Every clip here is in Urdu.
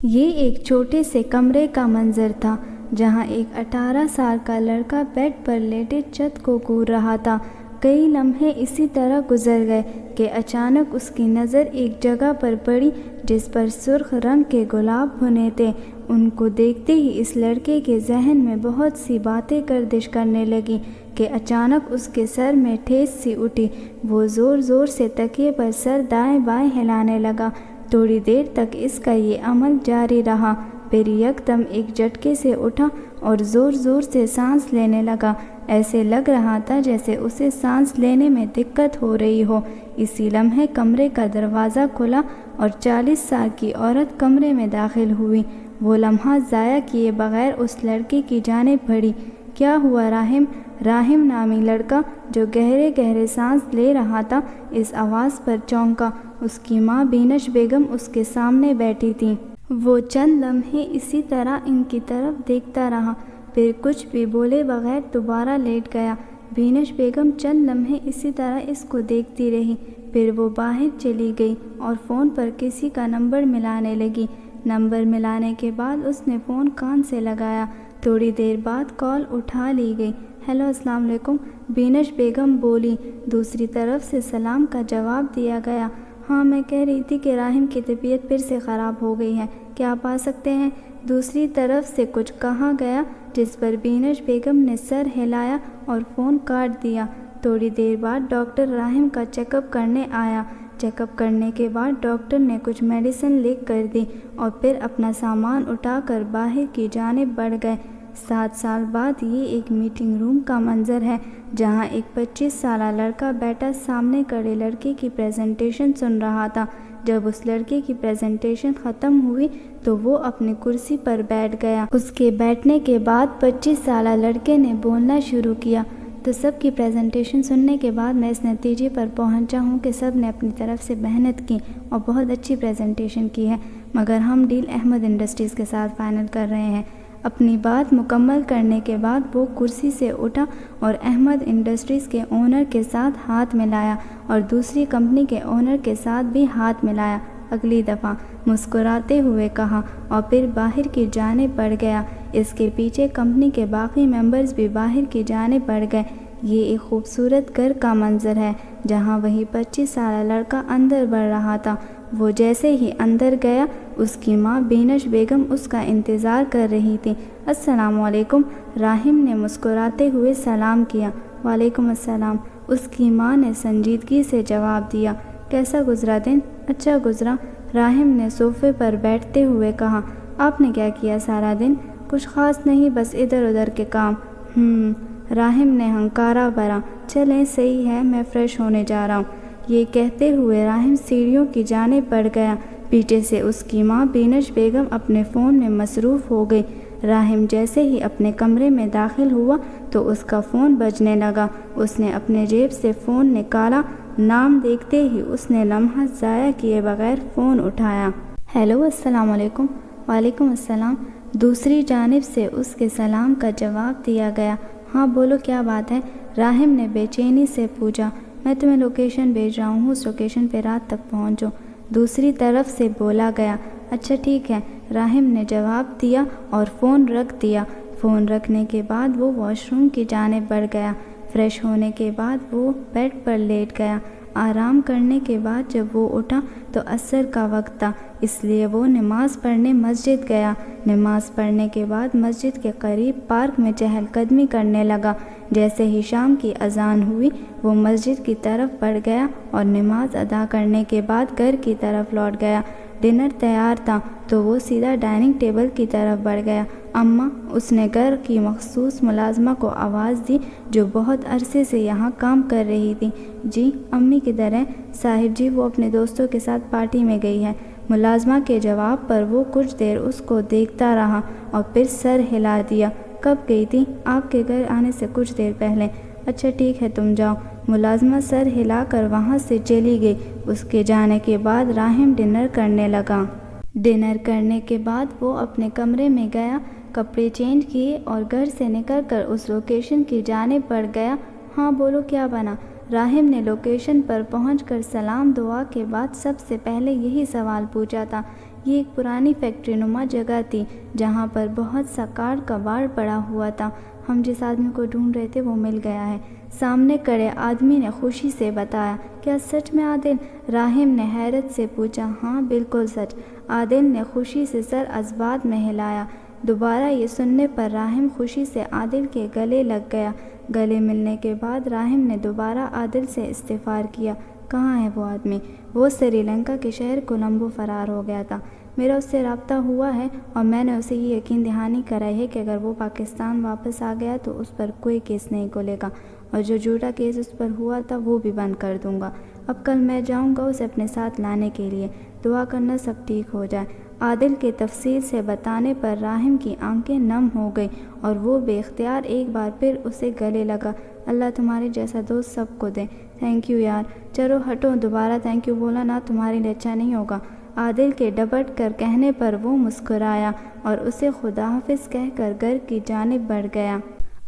یہ ایک چھوٹے سے کمرے کا منظر تھا جہاں ایک 18 سال کا لڑکا بیڈ پر لیٹے چھت کو گھور رہا تھا۔ کئی لمحے اسی طرح گزر گئے کہ اچانک اس کی نظر ایک جگہ پر پڑی جس پر سرخ رنگ کے گلاب بنے تھے۔ ان کو دیکھتے ہی اس لڑکے کے ذہن میں بہت سی باتیں گردش کرنے لگیں کہ اچانک اس کے سر میں ٹھیس سی اٹھی۔ وہ زور زور سے تکیے پر سر دائیں بائیں ہلانے لگا۔ تھوڑی دیر تک اس کا یہ عمل جاری رہا، پھر یکدم ایک جھٹکے سے اٹھا اور زور زور سے سانس لینے لگا۔ ایسے لگ رہا تھا جیسے اسے سانس لینے میں دقت ہو رہی ہو۔ اسی لمحے کمرے کا دروازہ کھلا اور 40 سال کی عورت کمرے میں داخل ہوئی۔ وہ لمحہ ضائع کیے بغیر اس لڑکے کی جانب بڑھی۔ کیا ہوا راحم؟ راحم نامی لڑکا جو گہرے گہرے سانس لے رہا تھا اس آواز پر چونکا۔ اس کی ماں بینش بیگم اس کے سامنے بیٹھی تھی۔ وہ چند لمحے اسی طرح ان کی طرف دیکھتا رہا، پھر کچھ بھی بولے بغیر دوبارہ لیٹ گیا۔ بینش بیگم چند لمحے اسی طرح اس کو دیکھتی رہی، پھر وہ باہر چلی گئی اور فون پر کسی کا نمبر ملانے لگی۔ نمبر ملانے کے بعد اس نے فون کان سے لگایا۔ تھوڑی دیر بعد کال اٹھا لی گئی۔ ہیلو، السلام علیکم، بینش بیگم بولی۔ دوسری طرف سے سلام کا جواب دیا گیا۔ ہاں، میں کہہ رہی تھی کہ راحم کی طبیعت پھر سے خراب ہو گئی ہے، کیا آپ آ سکتے ہیں؟ دوسری طرف سے کچھ کہا گیا جس پر بینش بیگم نے سر ہلایا اور فون کاٹ دیا۔ تھوڑی دیر بعد ڈاکٹر راحم کا چیک اپ کرنے آیا۔ چیک اپ کرنے کے بعد ڈاکٹر نے کچھ میڈیسن لکھ کر دی اور پھر اپنا سامان اٹھا کر باہر کی جانب بڑھ گئے۔ 7 سال بعد یہ ایک میٹنگ روم کا منظر ہے جہاں ایک 25 سالہ لڑکا بیٹھا سامنے کھڑے لڑکے کی پریزنٹیشن سن رہا تھا۔ جب اس لڑکے کی پریزنٹیشن ختم ہوئی تو وہ اپنی کرسی پر بیٹھ گیا۔ اس کے بیٹھنے کے بعد 25 سالہ لڑکے نے بولنا شروع کیا۔ تو سب کی پریزنٹیشن سننے کے بعد میں اس نتیجے پر پہنچا ہوں کہ سب نے اپنی طرف سے محنت کی اور بہت اچھی پریزنٹیشن کی ہے، مگر ہم ڈیل احمد انڈسٹریز کے ساتھ فائنل کر رہے ہیں۔ اپنی بات مکمل کرنے کے بعد وہ کرسی سے اٹھا اور احمد انڈسٹریز کے اونر کے ساتھ ہاتھ ملایا اور دوسری کمپنی کے اونر کے ساتھ بھی ہاتھ ملایا۔ اگلی دفعہ مسکراتے ہوئے کہا اور پھر باہر کی جانب بڑھ گیا۔ اس کے پیچھے کمپنی کے باقی ممبرز بھی باہر کی جانب بڑھ گئے۔ یہ ایک خوبصورت گھر کا منظر ہے جہاں وہی 25 سالہ لڑکا اندر بڑھ رہا تھا۔ وہ جیسے ہی اندر گیا اس کی ماں بینش بیگم اس کا انتظار کر رہی تھی۔ السلام علیکم، راحم نے مسکراتے ہوئے سلام کیا۔ وعلیکم السلام، اس کی ماں نے سنجیدگی سے جواب دیا۔ کیسا گزرا دن؟ اچھا گزرا، راحم نے صوفے پر بیٹھتے ہوئے کہا۔ آپ نے کیا کیا سارا دن؟ کچھ خاص نہیں، بس ادھر ادھر کے کام۔ راحم نے ہنکارا بھرا۔ چلیں صحیح ہے، میں فریش ہونے جا رہا ہوں۔ یہ کہتے ہوئے راحم سیڑھیوں کی جانب بڑھ گیا۔ پیچھے سے اس کی ماں بینش بیگم اپنے فون میں مصروف ہو گئی۔ راحم جیسے ہی اپنے کمرے میں داخل ہوا تو اس کا فون بجنے لگا۔ اس نے اپنے جیب سے فون نکالا۔ نام دیکھتے ہی اس نے لمحہ ضائع کیے بغیر فون اٹھایا۔ ہیلو، السلام علیکم۔ وعلیکم السلام۔ دوسری جانب سے اس کے سلام کا جواب دیا گیا۔ ہاں بولو، کیا بات ہے؟ راحم نے بے چینی سے پوچھا۔ میں تمہیں لوکیشن بھیج رہا ہوں، اس لوکیشن پہ رات تک پہنچو، دوسری طرف سے بولا گیا۔ اچھا ٹھیک ہے، راحم نے جواب دیا اور فون رکھ دیا۔ فون رکھنے کے بعد وہ واش روم کی جانب بڑھ گیا۔ فریش ہونے کے بعد وہ بیڈ پر لیٹ گیا۔ آرام کرنے کے بعد جب وہ اٹھا تو عصر کا وقت تھا، اس لیے وہ نماز پڑھنے مسجد گیا۔ نماز پڑھنے کے بعد مسجد کے قریب پارک میں چہل قدمی کرنے لگا۔ جیسے ہی شام کی اذان ہوئی وہ مسجد کی طرف بڑھ گیا اور نماز ادا کرنے کے بعد گھر کی طرف لوٹ گیا۔ ڈنر تیار تھا تو وہ سیدھا ڈائننگ ٹیبل کی طرف بڑھ گیا۔ اماں، اس نے گھر کی مخصوص ملازمہ کو آواز دی جو بہت عرصے سے یہاں کام کر رہی تھی۔ جی، امی کدھر ہیں؟ صاحب جی، وہ اپنے دوستوں کے ساتھ پارٹی میں گئی ہے۔ ملازمہ کے جواب پر وہ کچھ دیر اس کو دیکھتا رہا اور پھر سر ہلا دیا۔ کب گئی تھی؟ آپ کے گھر آنے سے کچھ دیر پہلے۔ اچھا ٹھیک ہے، تم جاؤ۔ ملازمہ سر ہلا کر وہاں سے چلی گئی۔ اس کے جانے کے بعد راحم ڈنر کرنے لگا۔ ڈنر کرنے کے بعد وہ اپنے کمرے میں گیا، کپڑے چینج کیے اور گھر سے نکل کر اس لوکیشن کی جانب بڑھ گیا۔ ہاں بولو، کیا بنا؟ راحم نے لوکیشن پر پہنچ کر سلام دعا کے بعد سب سے پہلے یہی سوال پوچھا تھا۔ یہ ایک پرانی فیکٹری نما جگہ تھی جہاں پر بہت سا کار کباڑ پڑا ہوا تھا۔ ہم جس آدمی کو ڈھونڈ رہے تھے وہ مل گیا ہے، سامنے کھڑے آدمی نے خوشی سے بتایا۔ کیا سچ میں عادل؟ راہم نے حیرت سے پوچھا۔ ہاں بالکل سچ، عادل نے خوشی سے سر اسبات میں ہلایا۔ دوبارہ یہ سننے پر راہم خوشی سے عادل کے گلے لگ گیا۔ گلے ملنے کے بعد راہم نے دوبارہ عادل سے استفسار کیا، کہاں ہے وہ آدمی؟ وہ سری لنکا کے شہر کولمبو فرار ہو گیا تھا۔ میرا اس سے رابطہ ہوا ہے اور میں نے اسے یہ یقین دہانی کرائی ہے کہ اگر وہ پاکستان واپس آ گیا تو اس پر کوئی کیس نہیں کھلے گا اور جو جھوٹا کیس اس پر ہوا تھا وہ بھی بند کر دوں گا۔ اب کل میں جاؤں گا اسے اپنے ساتھ لانے کے لیے۔ دعا کرنا سب ٹھیک ہو جائے۔ عادل کے تفصیل سے بتانے پر راہم کی آنکھیں نم ہو گئیں اور وہ بے اختیار ایک بار پھر اسے گلے لگا۔ اللہ تمہارے جیسا دوست سب کو دے۔ تھینک یو یار۔ چلو ہٹو، دوبارہ تھینک یو بولا نا تمہارے لیے اچھا نہیں ہوگا۔ عادل کے ڈپٹ کر کہنے پر وہ مسکرایا اور اسے خدا حافظ کہہ کر گھر کی جانب بڑھ گیا۔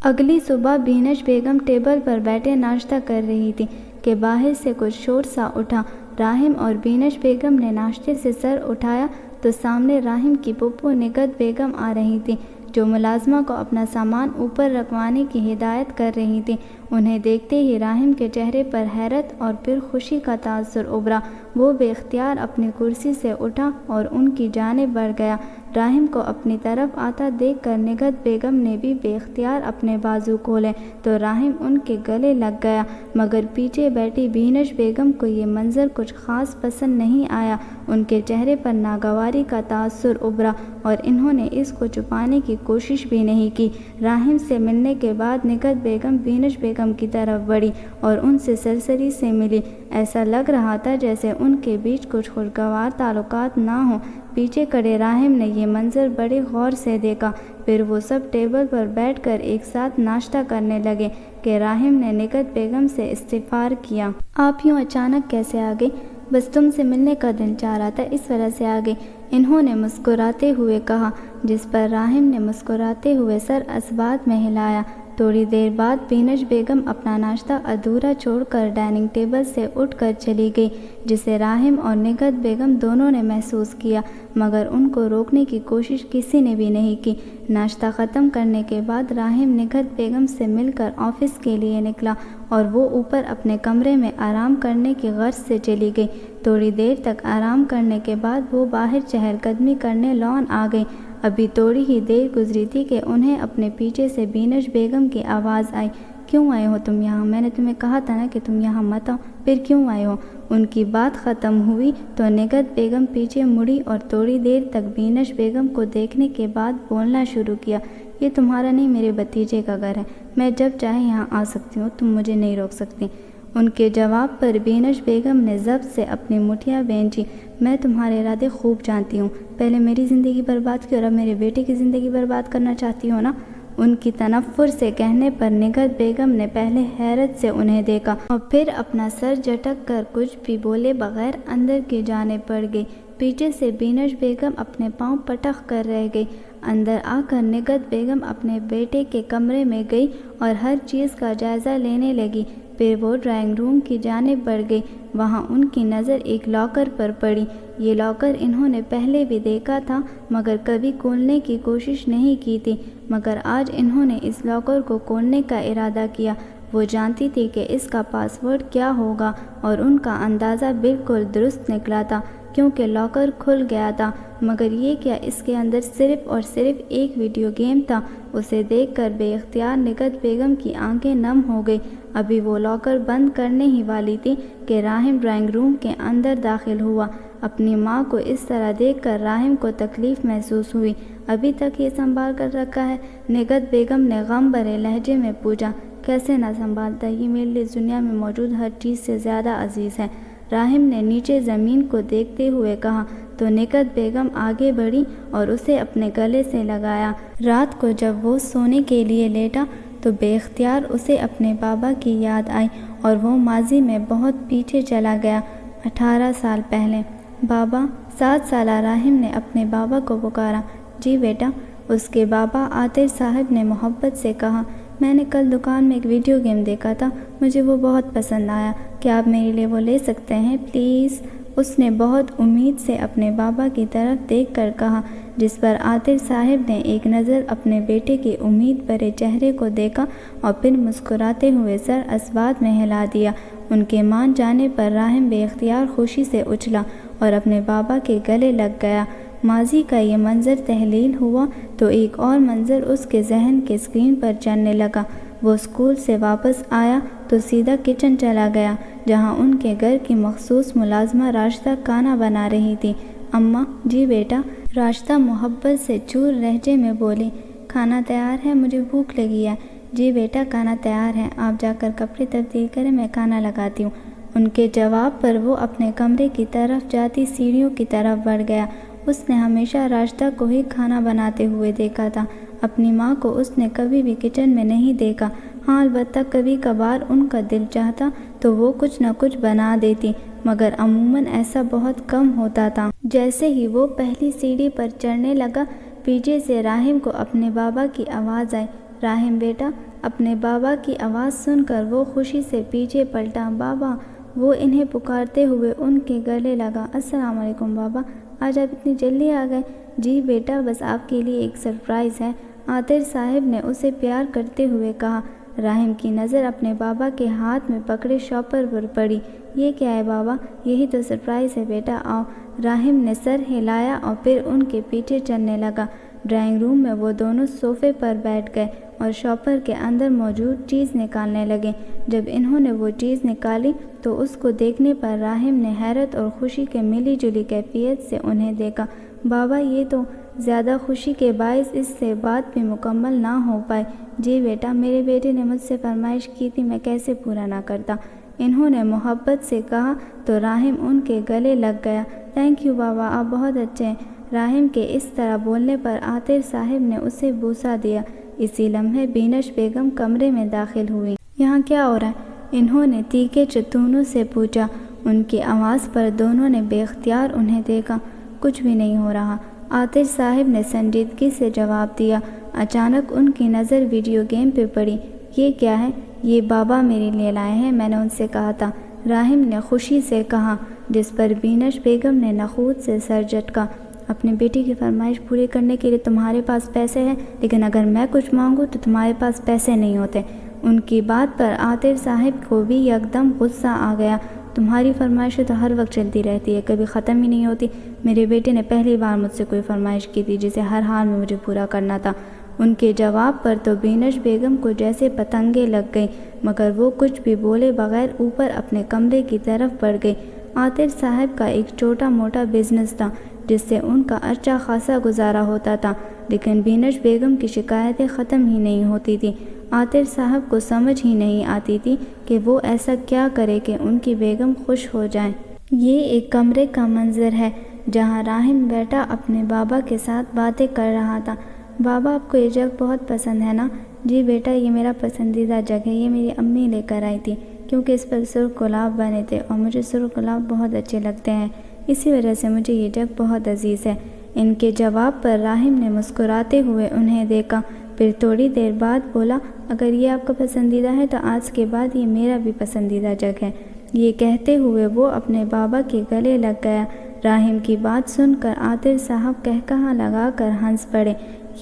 اگلی صبح بینش بیگم ٹیبل پر بیٹھے ناشتہ کر رہی تھی کہ باہر سے کچھ شور سا اٹھا۔ راہم اور بینش بیگم نے ناشتے سے سر اٹھایا تو سامنے راہم کی پھپھو نگہت بیگم آ رہی تھیں جو ملازمہ کو اپنا سامان اوپر رکھوانے کی ہدایت کر رہی تھیں۔ انہیں دیکھتے ہی راہم کے چہرے پر حیرت اور پھر خوشی کا تاثر ابھرا۔ وہ بے اختیار اپنی کرسی سے اٹھا اور ان کی جانب بڑھ گیا۔ راہم کو اپنی طرف آتا دیکھ کر نگہت بیگم نے بھی بے اختیار اپنے بازو کھولے تو راہم ان کے گلے لگ گیا، مگر پیچھے بیٹھی بینش بیگم کو یہ منظر کچھ خاص پسند نہیں آیا۔ ان کے چہرے پر ناگواری کا تاثر ابھرا اور انہوں نے اس کو چھپانے کی کوشش بھی نہیں کی۔ راہم سے ملنے کے بعد نگہت بیگم بینش بیگم کی طرف بڑھی اور ان سے سرسری سے ملی۔ ایسا لگ رہا تھا جیسے ان کے بیچ کچھ خوشگوار تعلقات نہ ہوں۔ پیچھے کھڑے راہم نے یہ منظر بڑے غور سے دیکھا، پھر وہ سب ٹیبل پر بیٹھ کر ایک ساتھ ناشتہ کرنے لگے کہ راہم نے نگہت بیگم سے استفسار کیا، آپ یوں اچانک کیسے آ گئی؟ بس تم سے ملنے کا دل چاہ رہا تھا اس وجہ سے آ گئی، انہوں نے مسکراتے ہوئے کہا، جس پر راہم نے مسکراتے ہوئے سر اسبات میں ہلایا۔ تھوڑی دیر بعد بینش بیگم اپنا ناشتہ ادھورا چھوڑ کر ڈائننگ ٹیبل سے اٹھ کر چلی گئی، جسے راہم اور نگہت بیگم دونوں نے محسوس کیا، مگر ان کو روکنے کی کوشش کسی نے بھی نہیں کی۔ ناشتہ ختم کرنے کے بعد راہم نگہت بیگم سے مل کر آفس کے لیے نکلا اور وہ اوپر اپنے کمرے میں آرام کرنے کی غرض سے چلی گئی۔ تھوڑی دیر تک آرام کرنے کے بعد وہ باہر چہل قدمی کرنے لان آ گئی۔ ابھی تھوڑی ہی دیر گزری تھی کہ انہیں اپنے پیچھے سے بینش بیگم کی آواز آئی، کیوں آئے ہو تم یہاں؟ میں نے تمہیں کہا تھا نا کہ تم یہاں مت آؤ، پھر کیوں آئے ہو؟ ان کی بات ختم ہوئی تو نگہت بیگم پیچھے مڑی اور تھوڑی دیر تک بینش بیگم کو دیکھنے کے بعد بولنا شروع کیا، یہ تمہارا نہیں میرے بھتیجے کا گھر ہے، میں جب چاہے یہاں آ سکتی ہوں، تم مجھے نہیں روک سکتی۔ ان کے جواب پر بینش بیگم نے ضبط سے اپنی مٹھیاں بھینچی، میں تمہارے ارادے خوب جانتی ہوں، پہلے میری زندگی برباد کی اور اب میرے بیٹے کی زندگی برباد کرنا چاہتی ہو نا؟ ان کی تنفر سے کہنے پر نگہت بیگم نے پہلے حیرت سے انہیں دیکھا اور پھر اپنا سر جھٹک کر کچھ بھی بولے بغیر اندر کی جانب بڑھ گئی۔ پیچھے سے بینش بیگم اپنے پاؤں پٹخ کر رہ گئی۔ اندر آ کر نگہت بیگم اپنے بیٹے کے کمرے میں گئی اور ہر چیز کا جائزہ لینے لگی، پھر وہ ڈرائنگ روم کی جانب بڑھ گئی۔ وہاں ان کی نظر ایک لاکر پر پڑی۔ یہ لاکر انہوں نے پہلے بھی دیکھا تھا مگر کبھی کھولنے کی کوشش نہیں کی تھی، مگر آج انہوں نے اس لاکر کو کھولنے کا ارادہ کیا۔ وہ جانتی تھی کہ اس کا پاس ورڈ کیا ہوگا اور ان کا اندازہ بالکل درست نکلا تھا کیونکہ لاکر کھل گیا تھا، مگر یہ کیا اس کے اندر صرف اور صرف ایک ویڈیو گیم تھا۔ اسے دیکھ کر بے اختیار نگہت بیگم کی آنکھیں نم ہو گئی۔ ابھی وہ لاکر بند کرنے ہی والی تھی کہ راہم ڈرائنگ روم کے اندر داخل ہوا۔ اپنی ماں کو اس طرح دیکھ کر راہم کو تکلیف محسوس ہوئی۔ ابھی تک یہ سنبھال کر رکھا ہے؟ نگہت بیگم نے غم بھرے لہجے میں پوچھا۔ کیسے نہ سنبھالتا، یہ میرے لیے اس دنیا میں موجود ہر چیز سے زیادہ عزیز ہے، راہم نے نیچے زمین کو دیکھتے ہوئے کہا تو نگہت بیگم آگے بڑھی اور اسے اپنے گلے سے لگایا۔ رات کو جب وہ سونے کے لیے لیٹا تو بے اختیار اسے اپنے بابا کی یاد آئی اور وہ ماضی میں بہت پیچھے چلا گیا، 18 سال پہلے۔ بابا، 7 سالہ راہم نے اپنے بابا کو پکارا۔ جی بیٹا، اس کے بابا عاطر صاحب نے محبت سے کہا، میں نے کل دکان میں ایک ویڈیو گیم دیکھا تھا، مجھے وہ بہت پسند آیا، کیا آپ میرے لیے وہ لے سکتے ہیں پلیز؟ اس نے بہت امید سے اپنے بابا کی طرف دیکھ کر کہا، جس پر عاطر صاحب نے ایک نظر اپنے بیٹے کے امید بھرے چہرے کو دیکھا اور پھر مسکراتے ہوئے سر اسبات میں ہلا دیا۔ ان کے مان جانے پر راحم بے اختیار خوشی سے اچھلا اور اپنے بابا کے گلے لگ گیا۔ ماضی کا یہ منظر تحلیل ہوا تو ایک اور منظر اس کے ذہن کے اسکرین پر چلنے لگا۔ وہ اسکول سے واپس آیا تو سیدھا کچن چلا گیا، جہاں ان کے گھر کی مخصوص ملازمہ راشدہ کھانا بنا رہی تھی۔ اماں، جی بیٹا، راشدہ محبت سے چور لہجے میں بولی۔ کھانا تیار ہے، مجھے بھوک لگی ہے۔ جی بیٹا، کھانا تیار ہے، آپ جا کر کپڑے تبدیل کریں، میں کھانا لگاتی ہوں۔ ان کے جواب پر وہ اپنے کمرے کی طرف جاتی سیڑھیوں کی طرف بڑھ گیا۔ اس نے ہمیشہ راشدہ کو ہی کھانا بناتے ہوئے دیکھا تھا، اپنی ماں کو اس نے کبھی بھی کچن میں نہیں دیکھا۔ ہاں، البتہ کبھی کبھار ان کا دل چاہتا تو وہ کچھ نہ کچھ بنا دیتی، مگر عموماً ایسا بہت کم ہوتا تھا۔ جیسے ہی وہ پہلی سیڑھی پر چڑھنے لگا، پیچھے سے راحم کو اپنے بابا کی آواز آئی۔ راحم بیٹا! اپنے بابا کی آواز سن کر وہ خوشی سے پیچھے پلٹا۔ بابا! وہ انہیں پکارتے ہوئے ان کے گلے لگا۔ السلام علیکم بابا، آج آپ اتنی جلدی آ گئے؟ جی بیٹا، بس آپ کے لیے ایک سرپرائز ہے، عاطر صاحب نے اسے پیار کرتے ہوئے کہا۔ راحم کی نظر اپنے بابا کے ہاتھ میں پکڑے شاپر پر پڑی۔ یہ کیا ہے بابا؟ یہی تو سرپرائز ہے بیٹا، آؤ۔ راحم نے سر ہلایا اور پھر ان کے پیچھے چلنے لگا۔ ڈرائنگ روم میں وہ دونوں صوفے پر بیٹھ گئے اور شاپر کے اندر موجود چیز نکالنے لگے۔ جب انہوں نے وہ چیز نکالی تو اس کو دیکھنے پر راحم نے حیرت اور خوشی کے ملی جلی کیفیت سے انہیں دیکھا۔ بابا، یہ تو زیادہ خوشی کے باعث اس سے بات بھی مکمل نہ ہو پائی۔ جی بیٹا، میرے بیٹے نے مجھ سے فرمائش کی تھی، میں کیسے پورا نہ کرتا، انہوں نے محبت سے کہا تو راحم ان کے گلے لگ گیا۔ تھینک یو بابا، آپ بہت اچھے ہیں۔ راحم کے اس طرح بولنے پر عاطر صاحب نے اسے بوسہ دیا۔ اسی لمحے بینش بیگم کمرے میں داخل ہوئی۔ یہاں کیا ہو رہا ہے؟ انہوں نے تیکھے چتونوں سے پوچھا۔ ان کی آواز پر دونوں نے بے اختیار انہیں دیکھا۔ کچھ بھی نہیں ہو رہا، عاطر صاحب نے سنجیدگی سے جواب دیا۔ اچانک ان کی نظر ویڈیو گیم پہ پڑی۔ یہ کیا ہے؟ یہ بابا میرے لیے لائے ہیں، میں نے ان سے کہا تھا، راحم نے خوشی سے کہا، جس پر بینش بیگم نے نخوت سے سر جھٹکا۔ اپنے بیٹی کی فرمائش پوری کرنے کے لیے تمہارے پاس پیسے ہیں، لیکن اگر میں کچھ مانگوں تو تمہارے پاس پیسے نہیں ہوتے۔ ان کی بات پر عاطر صاحب کو بھی یکدم غصہ آ گیا۔ تمہاری فرمائشیں تو ہر وقت چلتی رہتی ہے، کبھی ختم ہی نہیں ہوتی۔ میرے بیٹے نے پہلی بار مجھ سے کوئی فرمائش کی تھی جسے ہر حال میں مجھے پورا کرنا تھا۔ ان کے جواب پر تو بینش بیگم کو جیسے پتنگیں لگ گئیں، مگر وہ کچھ بھی بولے بغیر اوپر اپنے کمرے کی طرف بڑھ گئی۔ عاطر صاحب کا ایک چھوٹا موٹا بزنس تھا جس سے ان کا اچھا خاصا گزارا ہوتا تھا، لیکن بینش بیگم کی شکایتیں ختم ہی نہیں ہوتی تھیں۔ عاطر صاحب کو سمجھ ہی نہیں آتی تھی کہ وہ ایسا کیا کرے کہ ان کی بیگم خوش ہو جائیں۔ یہ ایک کمرے کا منظر ہے جہاں راحم بیٹا اپنے بابا کے ساتھ باتیں کر رہا تھا۔ بابا، آپ کو یہ جگ بہت پسند ہے نا؟ جی بیٹا، یہ میرا پسندیدہ جگ ہے، یہ میری امی لے کر آئی تھی کیونکہ اس پر سرخ گلاب بنے تھے اور مجھے سرخ گلاب بہت اچھے لگتے ہیں، اسی وجہ سے مجھے یہ جگ بہت عزیز ہے۔ ان کے جواب پر راحم نے مسکراتے ہوئے انہیں دیکھا، پھر تھوڑی دیر بعد بولا، اگر یہ آپ کا پسندیدہ ہے تو آج کے بعد یہ میرا بھی پسندیدہ جگ ہے۔ یہ کہتے ہوئے وہ اپنے بابا کے گلے لگ گیا۔ راحم کی بات سن کر عاطر صاحب قہقہہ لگا کر ہنس پڑے۔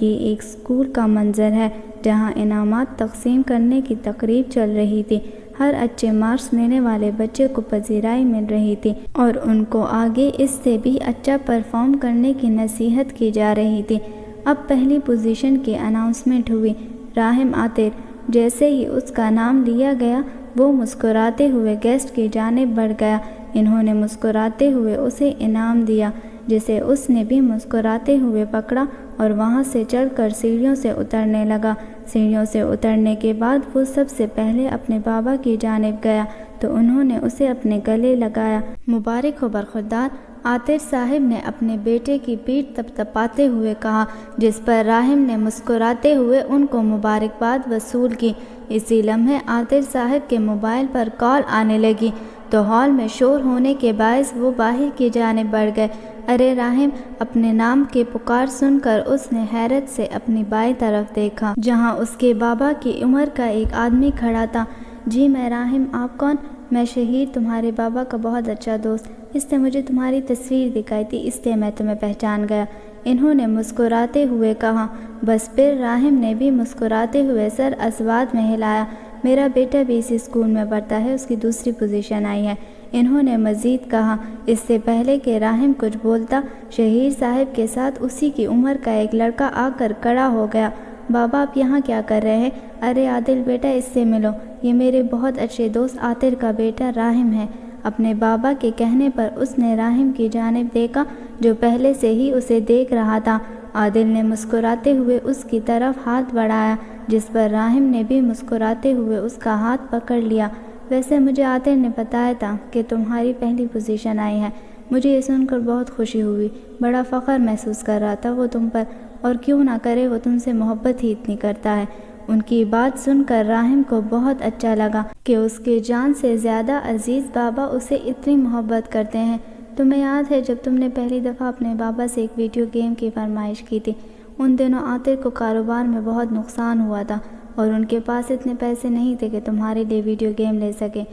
یہ ایک اسکول کا منظر ہے جہاں انعامات تقسیم کرنے کی تقریب چل رہی تھی۔ ہر اچھے مارکس لینے والے بچے کو پذیرائی مل رہی تھی اور ان کو آگے اس سے بھی اچھا پرفارم کرنے کی نصیحت کی جا رہی تھی۔ اب پہلی پوزیشن کی اناؤنسمنٹ ہوئی۔ راحم عاطر، جیسے ہی اس کا نام لیا گیا وہ مسکراتے ہوئے گیسٹ کی جانب بڑھ گیا۔ انہوں نے مسکراتے ہوئے اسے انعام دیا، جسے اس نے بھی مسکراتے ہوئے پکڑا اور وہاں سے چڑھ کر سیڑھیوں سے اترنے لگا۔ سیڑھیوں سے اترنے کے بعد وہ سب سے پہلے اپنے بابا کی جانب گیا تو انہوں نے اسے اپنے گلے لگایا۔ مبارک ہو برخوردار، عاطر صاحب نے اپنے بیٹے کی پیٹھ تپتپاتے ہوئے کہا، جس پر راحم نے مسکراتے ہوئے ان کو مبارکباد وصول کی۔ اسی لمحے عاطر صاحب کے موبائل پر کال آنے لگی تو ہال میں شور ہونے کے باعث وہ باہر کی جانب بڑھ گئے۔ ارے راحم! اپنے نام کی پکار سن کر اس نے حیرت سے اپنی بائیں طرف دیکھا جہاں اس کے بابا کی عمر کا ایک آدمی کھڑا تھا۔ جی میں راحم، آپ کون؟ میں شہیر، تمہارے بابا کا بہت اچھا دوست۔ اس نے مجھے تمہاری تصویر دکھائی تھی، اس لیے میں تمہیں پہچان گیا، انہوں نے مسکراتے ہوئے کہا۔ بس پھر راحم نے بھی مسکراتے ہوئے سر اسبات میں ہلایا۔ میرا بیٹا بھی اسی اسکول میں پڑھتا ہے، اس کی دوسری پوزیشن آئی ہے، انہوں نے مزید کہا۔ اس سے پہلے کہ راحم کچھ بولتا، شہیر صاحب کے ساتھ اسی کی عمر کا ایک لڑکا آ کر کھڑا ہو گیا۔ بابا آپ یہاں کیا کر رہے ہیں؟ ارے عادل بیٹا، اس سے ملو، یہ میرے بہت اچھے دوست عاطر کا بیٹا راحم ہے۔ اپنے بابا کے کہنے پر اس نے راحم کی جانب دیکھا جو پہلے سے ہی اسے دیکھ رہا تھا۔ عادل نے مسکراتے ہوئے اس کی طرف ہاتھ بڑھایا، جس پر راحم نے بھی مسکراتے ہوئے اس کا ہاتھ پکڑ لیا۔ ویسے مجھے عاطر نے بتایا تھا کہ تمہاری پہلی پوزیشن آئی ہے، مجھے یہ سن کر بہت خوشی ہوئی، بڑا فخر محسوس کر رہا تھا وہ تم پر، اور کیوں نہ کرے، وہ تم سے محبت ہی اتنی کرتا ہے۔ ان کی بات سن کر راحم کو بہت اچھا لگا کہ اس کے جان سے زیادہ عزیز بابا اسے اتنی محبت کرتے ہیں۔ تمہیں یاد ہے جب تم نے پہلی دفعہ اپنے بابا سے ایک ویڈیو گیم کی فرمائش کی تھی؟ ان دنوں عاطر کو کاروبار میں بہت نقصان ہوا تھا اور ان کے پاس اتنے پیسے نہیں تھے کہ تمہارے لیے ویڈیو گیم لے سکے۔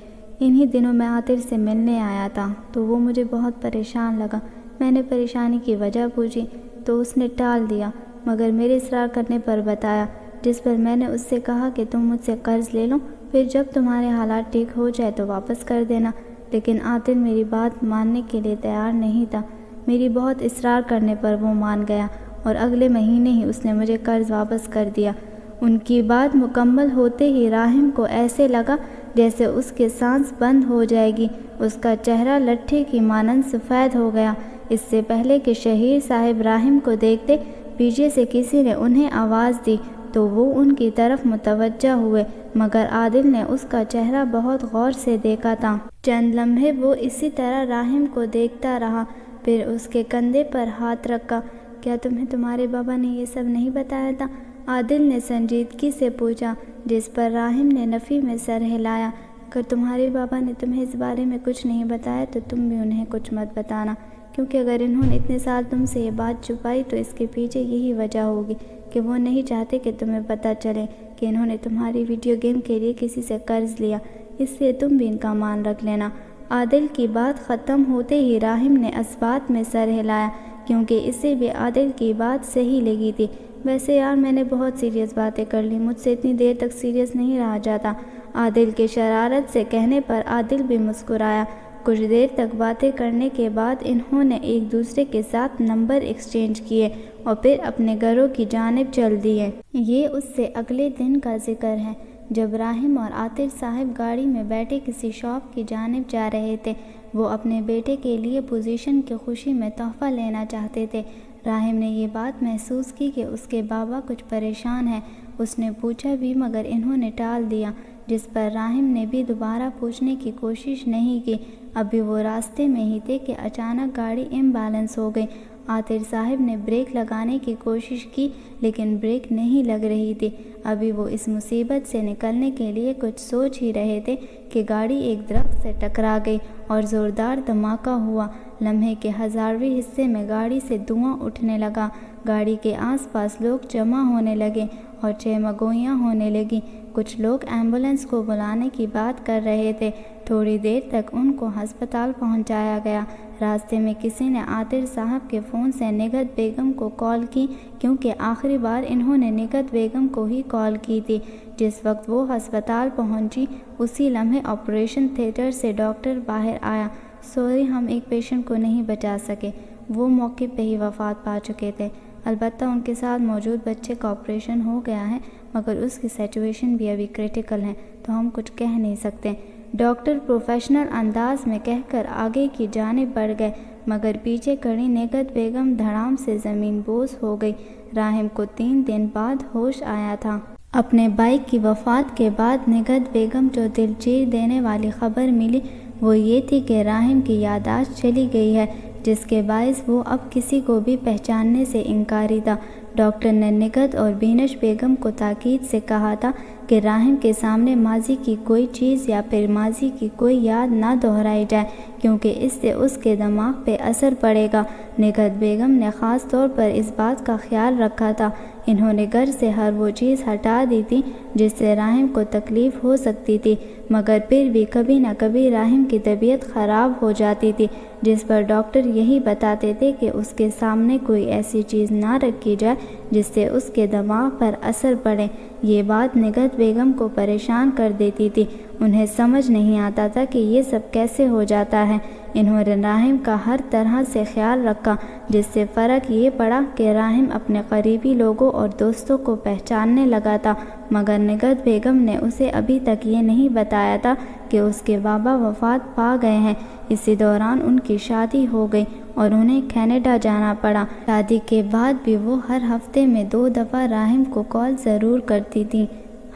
انہی دنوں میں عاطر سے ملنے آیا تھا تو وہ مجھے بہت پریشان لگا۔ میں نے پریشانی کی وجہ پوچھی تو اس نے ٹال دیا، مگر میرے اصرار کرنے پر بتایا، جس پر میں نے اس سے کہا کہ تم مجھ سے قرض لے لو، پھر جب تمہارے حالات ٹھیک ہو جائے تو واپس کر دینا۔ لیکن عاطر میری بات ماننے کے لیے تیار نہیں تھا۔ میری بہت اصرار کرنے پر وہ مان گیا اور اگلے مہینے ہی اس نے مجھے قرض واپس کر دیا۔ ان کی بات مکمل ہوتے ہی راحم کو ایسے لگا جیسے اس کے سانس بند ہو جائے گی، اس کا چہرہ لٹھے کی مانند سفید ہو گیا۔ اس سے پہلے کہ شہیر صاحب راحم کو دیکھتے، پیچھے سے کسی نے انہیں آواز دی تو وہ ان کی طرف متوجہ ہوئے، مگر عادل نے اس کا چہرہ بہت غور سے دیکھا تھا۔ چند لمحے وہ اسی طرح راحم کو دیکھتا رہا، پھر اس کے کندھے پر ہاتھ رکھا۔ کیا تمہیں تمہارے بابا نے یہ سب نہیں بتایا تھا؟ عادل نے سنجیدگی سے پوچھا، جس پر راحم نے نفی میں سر ہلایا۔ اگر تمہارے بابا نے تمہیں اس بارے میں کچھ نہیں بتایا تو تم بھی انہیں کچھ مت بتانا، کیونکہ اگر انہوں نے اتنے سال تم سے یہ بات چھپائی تو اس کے پیچھے یہی وجہ ہوگی کہ وہ نہیں چاہتے کہ تمہیں پتہ چلے کہ انہوں نے تمہاری ویڈیو گیم کے لیے کسی سے قرض لیا، اس لیے تم بھی ان کا مان رکھ لینا۔ عادل کی بات ختم ہوتے ہی راحم نے اسبات میں سر ہلایا، کیونکہ اسے بھی عادل کی بات صحیح لگی تھی۔ ویسے یار میں نے بہت سیریس باتیں کر لی، مجھ سے اتنی دیر تک سیریس نہیں رہا جاتا۔ عادل کے شرارت سے کہنے پر عادل بھی مسکرایا۔ کچھ دیر تک باتیں کرنے کے بعد انہوں نے ایک دوسرے کے ساتھ نمبر ایکسچینج کیے اور پھر اپنے گھروں کی جانب چل دیے۔ یہ اس سے اگلے دن کا ذکر ہے جب راحم اور عاطر صاحب گاڑی میں بیٹھے کسی شاپ کی جانب جا رہے تھے۔ وہ اپنے بیٹے کے لیے پوزیشن کی خوشی میں تحفہ لینا چاہتے تھے۔ راحم نے یہ بات محسوس کی کہ اس کے بابا کچھ پریشان ہیں۔ اس نے پوچھا بھی مگر انہوں نے ٹال دیا، جس پر راحم نے بھی دوبارہ پوچھنے کی کوشش نہیں کی۔ ابھی وہ راستے میں ہی تھے کہ اچانک گاڑی امبیلنس ہو گئی۔ عاطر صاحب نے بریک لگانے کی کوشش کی لیکن بریک نہیں لگ رہی تھی۔ ابھی وہ اس مصیبت سے نکلنے کے لیے کچھ سوچ ہی رہے تھے کہ گاڑی ایک درخت سے ٹکرا گئی اور زوردار دھماکہ ہوا۔ لمحے کے 1000ویں حصے میں گاڑی سے دھواں اٹھنے لگا۔ گاڑی کے آس پاس لوگ جمع ہونے لگے اور چہمگوئیاں ہونے لگیں۔ کچھ لوگ ایمبولینس کو بلانے کی بات کر رہے تھے۔ تھوڑی دیر تک ان کو ہسپتال پہنچایا گیا۔ راستے میں کسی نے عاطر صاحب کے فون سے نگہت بیگم کو کال کی، کیونکہ آخری بار انہوں نے نگہت بیگم کو ہی کال کی تھی۔ جس وقت وہ ہسپتال پہنچی اسی لمحے آپریشن تھیٹر سے ڈاکٹر باہر آیا۔ سوری، ہم ایک پیشنٹ کو نہیں بچا سکے، وہ موقع پہ ہی وفات پا چکے تھے۔ البتہ ان کے ساتھ موجود بچے کا آپریشن ہو گیا ہے، مگر اس کی سچویشن بھی ابھی کریٹیکل ہے، تو ہم کچھ کہہ نہیں سکتے۔ ڈاکٹر پروفیشنل انداز میں کہہ کر آگے کی جانب بڑھ گئے، مگر پیچھے کھڑی نگہت بیگم دھڑام سے زمین بوس ہو گئی۔ راحم کو 3 دن بعد ہوش آیا تھا۔ اپنے بھائی کی وفات کے بعد نگہت بیگم جو دل چیر دینے والی خبر ملی وہ یہ تھی کہ راحم کی یادداشت چلی گئی ہے، جس کے باعث وہ اب کسی کو بھی پہچاننے سے انکاری تھا۔ ڈاکٹر نے نگہت اور بینش بیگم کو تاکید سے کہا تھا کہ راحم کے سامنے ماضی کی کوئی چیز یا پھر ماضی کی کوئی یاد نہ دہرائی جائے، کیونکہ اس سے اس کے دماغ پہ اثر پڑے گا۔ نگہت بیگم نے خاص طور پر اس بات کا خیال رکھا تھا۔ انہوں نے گھر سے ہر وہ چیز ہٹا دی تھی جس سے راحم کو تکلیف ہو سکتی تھی، مگر پھر بھی کبھی نہ کبھی راحم کی طبیعت خراب ہو جاتی تھی، جس پر ڈاکٹر یہی بتاتے تھے کہ اس کے سامنے کوئی ایسی چیز نہ رکھی جائے جس سے اس کے دماغ پر اثر پڑے۔ یہ بات نگہت بیگم کو پریشان کر دیتی تھی۔ انہیں سمجھ نہیں آتا تھا کہ یہ سب کیسے ہو جاتا ہے۔ انہوں نے راحم کا ہر طرح سے خیال رکھا، جس سے فرق یہ پڑا کہ راحم اپنے قریبی لوگوں اور دوستوں کو پہچاننے لگا تھا، مگر نگہت بیگم نے اسے ابھی تک یہ نہیں بتایا تھا کہ اس کے بابا وفات پا گئے ہیں۔ اسی دوران ان کی شادی ہو گئی اور انہیں کینیڈا جانا پڑا۔ شادی کے بعد بھی وہ ہر ہفتے میں 2 دفعہ راحم کو کال ضرور کرتی تھیں۔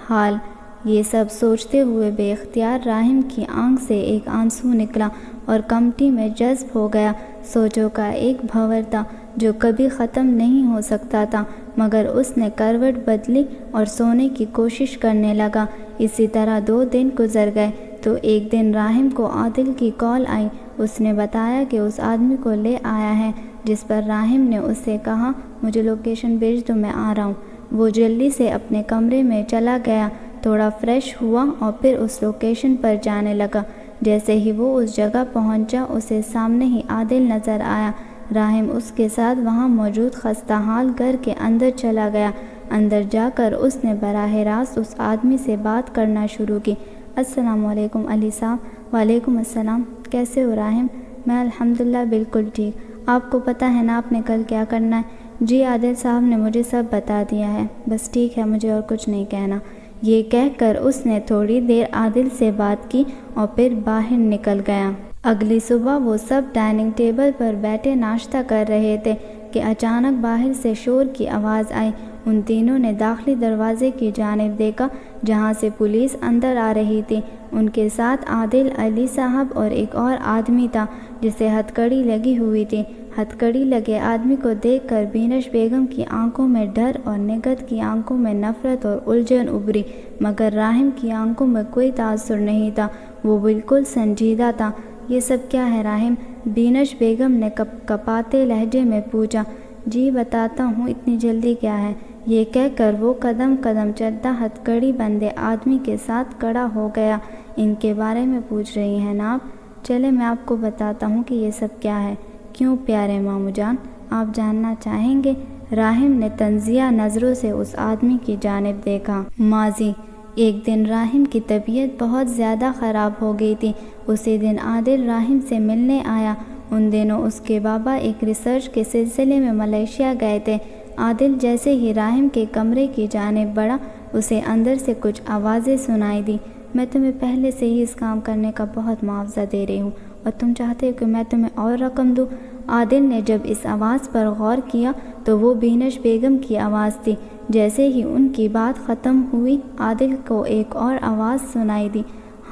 حال یہ سب سوچتے ہوئے بے اختیار راحم کی آنکھ سے ایک آنسو نکلا اور کمٹی میں جذب ہو گیا۔ سوچوں کا ایک بھنور تھا جو کبھی ختم نہیں ہو سکتا تھا، مگر اس نے کروٹ بدلی اور سونے کی کوشش کرنے لگا۔ اسی طرح 2 دن گزر گئے تو ایک دن راحم کو عادل کی کال آئی۔ اس نے بتایا کہ اس آدمی کو لے آیا ہے، جس پر راحم نے اس سے کہا، مجھے لوکیشن بھیج دو، میں آ رہا ہوں۔ وہ جلدی سے اپنے کمرے میں چلا گیا، تھوڑا فریش ہوا اور پھر اس لوکیشن پر جانے لگا۔ جیسے ہی وہ اس جگہ پہنچا، اسے سامنے ہی عادل نظر آیا۔ راحم اس کے ساتھ وہاں موجود خستہ حال گھر کے اندر چلا گیا۔ اندر جا کر اس نے براہ راست اس آدمی سے بات کرنا شروع کی۔ السلام علیکم علی صاحب۔ وعلیکم السلام، کیسے ہو راحم؟ میں الحمدللہ بالکل ٹھیک۔ آپ کو پتہ ہے نا آپ نے کل کیا کرنا ہے؟ جی عادل صاحب نے مجھے سب بتا دیا ہے، بس ٹھیک ہے، مجھے اور کچھ نہیں کہنا۔ یہ کہہ کر اس نے تھوڑی دیر عادل سے بات کی اور پھر باہر نکل گیا۔ اگلی صبح وہ سب ڈائننگ ٹیبل پر بیٹھے ناشتہ کر رہے تھے کہ اچانک باہر سے شور کی آواز آئی۔ ان تینوں نے داخلی دروازے کی جانب دیکھا جہاں سے پولیس اندر آ رہی تھی۔ ان کے ساتھ عادل، علی صاحب اور ایک اور آدمی تھا جسے ہتھکڑی لگی ہوئی تھی۔ ہتھکڑی لگے آدمی کو دیکھ کر بینش بیگم کی آنکھوں میں ڈر اور نگہت کی آنکھوں میں نفرت اور الجھن ابھری، مگر راحم کی آنکھوں میں کوئی تاثر نہیں تھا، وہ بالکل سنجیدہ تھا۔ یہ سب کیا ہے راحم؟ بینش بیگم نے کپاتے لہجے میں پوچھا۔ جی بتاتا ہوں، اتنی جلدی کیا ہے؟ یہ کہہ کر وہ قدم قدم چلتا ہتھکڑی بندے آدمی کے ساتھ کھڑا ہو گیا۔ ان کے بارے میں پوچھ رہی ہیں نا آپ؟ چلے میں آپ کو بتاتا ہوں کہ یہ سب کیا ہے۔ کیوں پیارے ماموں جان، آپ جاننا چاہیں گے؟ راحم نے تنزیہ نظروں سے اس آدمی کی جانب دیکھا۔ ماضی ایک دن راحم کی طبیعت بہت زیادہ خراب ہو گئی تھی۔ اسی دن عادل راحم سے ملنے آیا۔ ان دنوں اس کے بابا ایک ریسرچ کے سلسلے میں ملیشیا گئے تھے۔ عادل جیسے ہی راحم کے کمرے کی جانب بڑھا، اسے اندر سے کچھ آوازیں سنائی دی۔ میں تمہیں پہلے سے ہی اس کام کرنے کا بہت معاوضہ دے رہی ہوں اور تم چاہتے ہو کہ میں تمہیں اور رقم دوں۔ عادل نے جب اس آواز پر غور کیا تو وہ بینش بیگم کی آواز تھی۔ جیسے ہی ان کی بات ختم ہوئی، عادل کو ایک اور آواز سنائی دی۔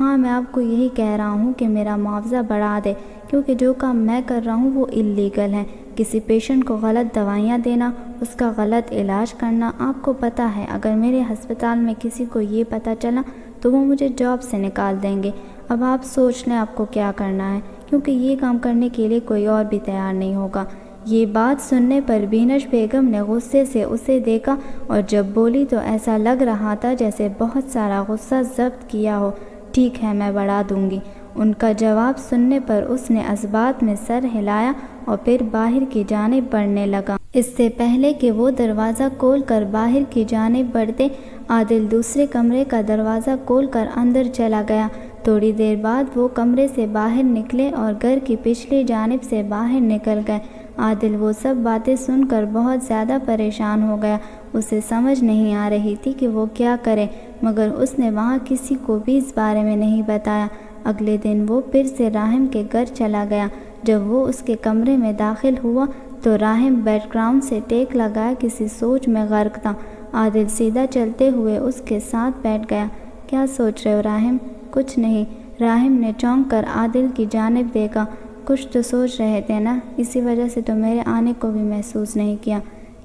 ہاں میں آپ کو یہی کہہ رہا ہوں کہ میرا معاوضہ بڑھا دے، کیونکہ جو کام میں کر رہا ہوں وہ اللیگل ہے۔ کسی پیشنٹ کو غلط دوائیاں دینا، اس کا غلط علاج کرنا، آپ کو پتہ ہے اگر میرے ہسپتال میں کسی کو یہ پتہ چلا تو وہ مجھے جاب سے نکال دیں گے۔ اب آپ سوچ لیں آپ کو کیا کرنا ہے، کیونکہ یہ کام کرنے کے لیے کوئی اور بھی تیار نہیں ہوگا۔ یہ بات سننے پر بینش بیگم نے غصے سے اسے دیکھا اور جب بولی تو ایسا لگ رہا تھا جیسے بہت سارا غصہ ضبط کیا ہو۔ ٹھیک ہے، میں بڑھا دوں گی۔ ان کا جواب سننے پر اس نے اثبات میں سر ہلایا اور پھر باہر کی جانب بڑھنے لگا۔ اس سے پہلے کہ وہ دروازہ کھول کر باہر کی جانب بڑھتے، عادل دوسرے کمرے کا دروازہ کھول کر اندر چلا گیا۔ تھوڑی دیر بعد وہ کمرے سے باہر نکلے اور گھر کی پچھلی جانب سے باہر نکل گئے۔ عادل وہ سب باتیں سن کر بہت زیادہ پریشان ہو گیا۔ اسے سمجھ نہیں آ رہی تھی کہ وہ کیا کرے، مگر اس نے وہاں کسی کو بھی اس بارے میں نہیں بتایا۔ اگلے دن وہ پھر سے راحم کے گھر چلا گیا۔ جب وہ اس کے کمرے میں داخل ہوا تو راحم بیک گراؤنڈ سے ٹیک لگائے کسی سوچ میں غرق تھا۔ عادل سیدھا چلتے ہوئے اس کے ساتھ بیٹھ گیا۔ کیا سوچ رہے ہو راحم؟ کچھ نہیں۔ راحم نے چونک کر عادل کی جانب دیکھا۔ کچھ تو سوچ رہے تھے نا، اسی وجہ سے تو میرے آنے کو بھی محسوس نہیں کیا۔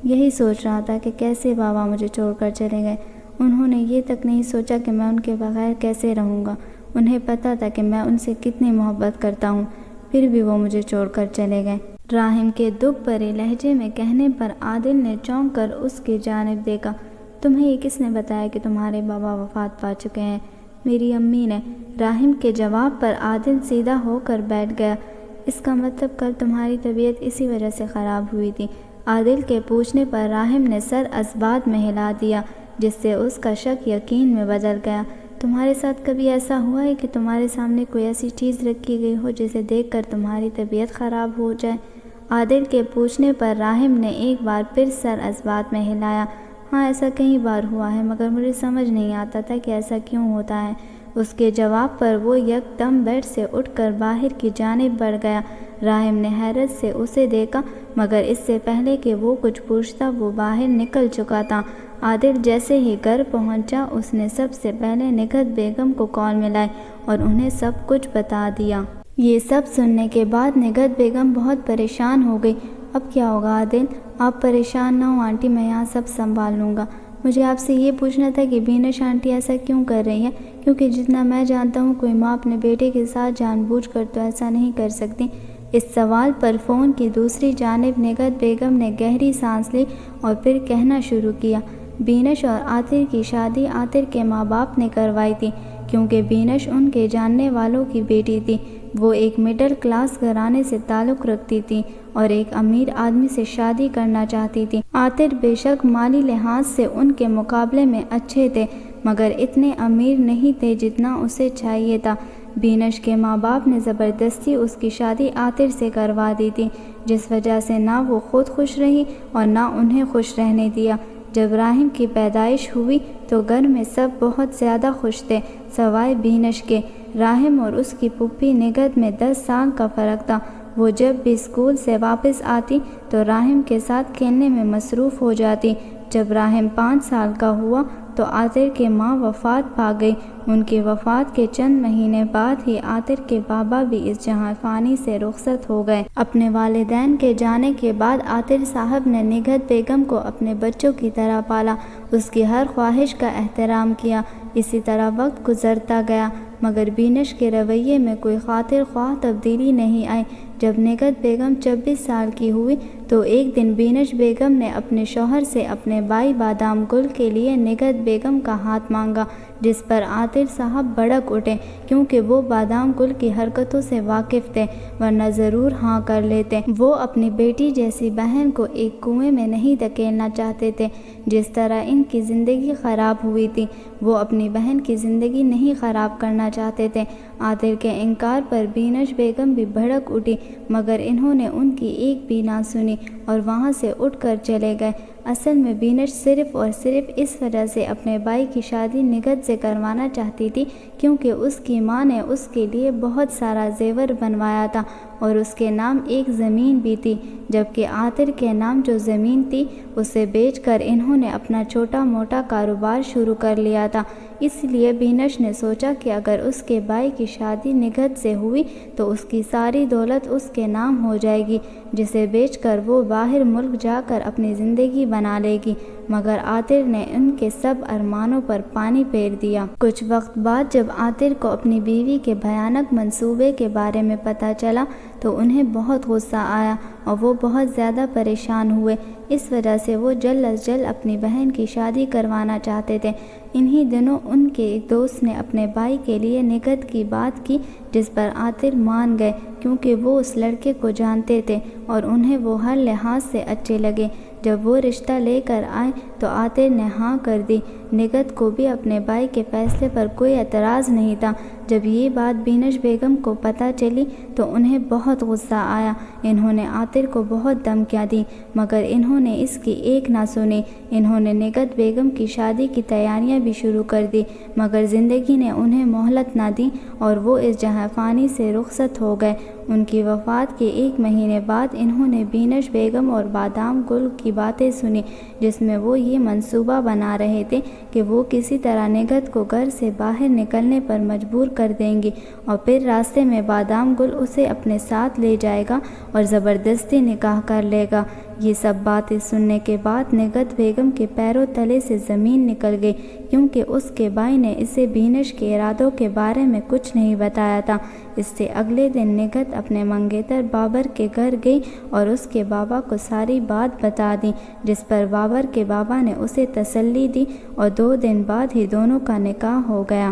یہی سوچ رہا تھا کہ کیسے بابا مجھے چھوڑ کر چلے گئے۔ انہوں نے یہ تک نہیں سوچا کہ میں ان کے بغیر کیسے رہوں گا۔ انہیں پتہ تھا کہ میں ان سے کتنی محبت کرتا ہوں، پھر بھی وہ مجھے چھوڑ کر چلے گئے۔ راحم کے دکھ بھرے لہجے میں کہنے پر عادل نے چونک کر اس کی جانب دیکھا۔ تمہیں یہ کس نے بتایا کہ تمہارے بابا وفات پا چکے ہیں؟ میری امی نے۔ راحم کے جواب پر عادل سیدھا ہو کر بیٹھ گیا۔ اس کا مطلب کل تمہاری طبیعت اسی وجہ سے خراب ہوئی تھی؟ عادل کے پوچھنے پر راحم نے سر اسبات میں ہلا دیا، جس سے اس کا شک یقین میں بدل گیا۔ تمہارے ساتھ کبھی ایسا ہوا ہے کہ تمہارے سامنے کوئی ایسی چیز رکھی گئی ہو جسے دیکھ کر تمہاری طبیعت خراب ہو جائے؟ عادل کے پوچھنے پر راحم نے ایک بار پھر سر اسبات میں ہلایا۔ ہاں، ایسا کئی بار ہوا ہے، مگر مجھے سمجھ نہیں آتا تھا کہ ایسا کیوں ہوتا ہے۔ اس کے جواب پر وہ یک دم بیڈ سے اٹھ کر باہر کی جانب بڑھ گیا۔ راحم نے حیرت سے اسے دیکھا، مگر اس سے پہلے کہ وہ کچھ پوچھتا وہ باہر نکل چکا تھا۔ عادل جیسے ہی گھر پہنچا، اس نے سب سے پہلے نگہت بیگم کو کال ملائی اور انہیں سب کچھ بتا دیا۔ یہ سب سننے کے بعد نگہت بیگم بہت پریشان ہو گئی۔ اب کیا ہوگا عادل؟ آپ پریشان نہ ہو آنٹی، میں یہاں سب سنبھال لوں گا۔ مجھے آپ سے یہ پوچھنا تھا کہ بینش آنٹی ایسا کیوں کر رہی ہیں؟ کیونکہ جتنا میں جانتا ہوں کوئی ماں اپنے بیٹے کے ساتھ جان بوجھ کر تو ایسا نہیں کر سکتی۔ اس سوال پر فون کی دوسری جانب نگہت بیگم نے گہری سانس لی اور پھر کہنا شروع کیا۔ بینش اور عاطر کی شادی عاطر کے ماں باپ نے کروائی تھی، کیونکہ بینش ان کے جاننے والوں کی بیٹی تھی۔ وہ ایک مڈل کلاس گھرانے سے تعلق رکھتی تھی اور ایک امیر آدمی سے شادی کرنا چاہتی تھی۔ عاطر بے شک مالی لحاظ سے ان کے مقابلے میں اچھے تھے، مگر اتنے امیر نہیں تھے جتنا اسے چاہیے تھا۔ بینش کے ماں باپ نے زبردستی اس کی شادی عاطر سے کروا دی تھی، جس وجہ سے نہ وہ خود خوش رہی اور نہ انہیں خوش رہنے دیا۔ جب راحم کی پیدائش ہوئی تو گھر میں سب بہت زیادہ خوش تھے، سوائے بینش کے۔ راحم اور اس کی پھوپھی نگہت میں 10 سال کا فرق تھا۔ وہ جب بھی اسکول سے واپس آتی تو راحم کے ساتھ کھیلنے میں مصروف ہو جاتی۔ جب راحم 5 سال کا ہوا تو عاطر کی ماں وفات پا گئی۔ ان کی وفات کے چند مہینے بعد ہی عاطر کے بابا بھی اس جہاں فانی سے رخصت ہو گئے۔ اپنے والدین کے جانے کے بعد عاطر صاحب نے نگہت بیگم کو اپنے بچوں کی طرح پالا، اس کی ہر خواہش کا احترام کیا۔ اسی طرح وقت گزرتا گیا، مگر بینش کے رویے میں کوئی خاطر خواہ تبدیلی نہیں آئی۔ جب نگہت بیگم 26 سال کی ہوئی تو ایک دن بینش بیگم نے اپنے شوہر سے اپنے بھائی بادام گل کے لیے نگہت بیگم کا ہاتھ مانگا، جس پر عاطر صاحب بھڑک اٹھے، کیونکہ وہ بادام گل کی حرکتوں سے واقف تھے، ورنہ ضرور ہاں کر لیتے۔ وہ اپنی بیٹی جیسی بہن کو ایک کنویں میں نہیں دھکیلنا چاہتے تھے، جس طرح ان کی زندگی خراب ہوئی تھی۔ وہ اپنی بہن کی زندگی نہیں خراب کرنا چاہتے تھے۔ عاطر کے انکار پر بینش بیگم بھی بھڑک اٹھی، مگر انہوں نے ان کی ایک بھی نہ سنی اور وہاں سے اٹھ کر چلے گئے۔ اصل میں بینش صرف اور صرف اس وجہ سے اپنے بھائی کی شادی نگہت سے کروانا چاہتی تھی کیونکہ اس کی ماں نے اس کے لیے بہت سارا زیور بنوایا تھا اور اس کے نام ایک زمین بھی تھی، جبکہ عاطر کے نام جو زمین تھی اسے بیچ کر انہوں نے اپنا چھوٹا موٹا کاروبار شروع کر لیا تھا۔ اس لیے بینش نے سوچا کہ اگر اس کے بھائی کی شادی نگہت سے ہوئی تو اس کی ساری دولت اس کے نام ہو جائے گی، جسے بیچ کر وہ باہر ملک جا کر اپنی زندگی بنا لے گی۔ مگر عاطر نے ان کے سب ارمانوں پر پانی پھیر دیا۔ کچھ وقت بعد جب عاطر کو اپنی بیوی کے بھیانک منصوبے کے بارے میں پتہ چلا تو انہیں بہت غصہ آیا اور وہ بہت زیادہ پریشان ہوئے۔ اس وجہ سے وہ جلد از جلد اپنی بہن کی شادی کروانا چاہتے تھے۔ انہی دنوں ان کے ایک دوست نے اپنے بھائی کے لیے نگہت کی بات کی، جس پر عاطر مان گئے کیونکہ وہ اس لڑکے کو جانتے تھے اور انہیں وہ ہر لحاظ سے اچھے لگے۔ جب وہ رشتہ لے کر آئے تو عاطر نے ہاں کر دی۔ نگہت کو بھی اپنے بھائی کے فیصلے پر کوئی اعتراض نہیں تھا۔ جب یہ بات بینش بیگم کو پتہ چلی تو انہیں بہت غصہ آیا۔ انہوں نے عاطر کو بہت دھمکیاں دیں، مگر انہوں نے اس کی ایک نہ سنی۔ انہوں نے نگہت بیگم کی شادی کی تیاریاں بھی شروع کر دی، مگر زندگی نے انہیں مہلت نہ دی اور وہ اس جہاں فانی سے رخصت ہو گئے۔ ان کی وفات کے 1 مہینے بعد انہوں نے بینش بیگم اور بادام گل کی باتیں سنی، جس میں وہ یہ منصوبہ بنا رہے تھے کہ وہ کسی طرح نگہت کو گھر سے باہر نکلنے پر مجبور کر دیں گی اور پھر راستے میں بادام گل اسے اپنے ساتھ لے جائے گا اور زبردستی نکاح کر لے گا۔ یہ سب باتیں سننے کے بعد نگہت بیگم کے پیروں تلے سے زمین نکل گئی، کیونکہ اس کے بھائی نے اسے بینش کے ارادوں کے بارے میں کچھ نہیں بتایا تھا۔ اس سے اگلے دن نگہت اپنے منگیتر بابر کے گھر گئی اور اس کے بابا کو ساری بات بتا دی، جس پر بابر کے بابا نے اسے تسلی دی اور 2 دن بعد ہی دونوں کا نکاح ہو گیا۔